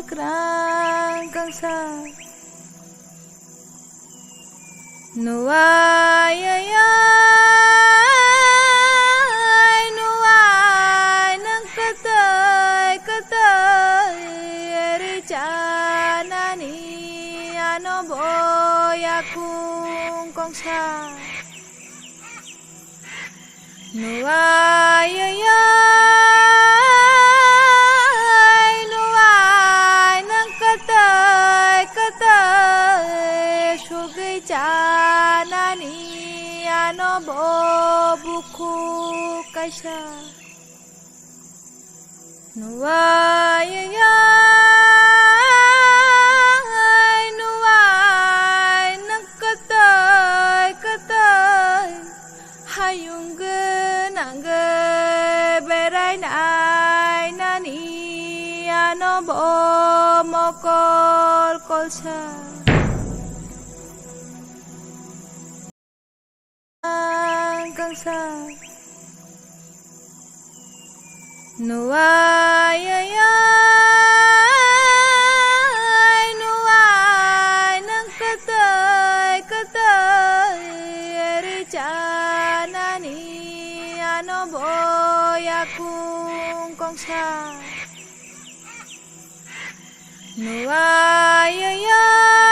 bakrang kangsa Nuwai yoyoi Nuwai nang katay katay Richanani ano boy akong kongsa Nuwai yoyoi Nuwai nang katay katay Shugay chanani ano bo buku kaisa Nuwai yoyoi Nuwai nang katay katay Hayung genangge beray nay nani ano bo mokol kolsa kangsa Nuwai yoyoi Nuwai nang katay katay Richanani ano boy akong kongsa Nuwai yoyoi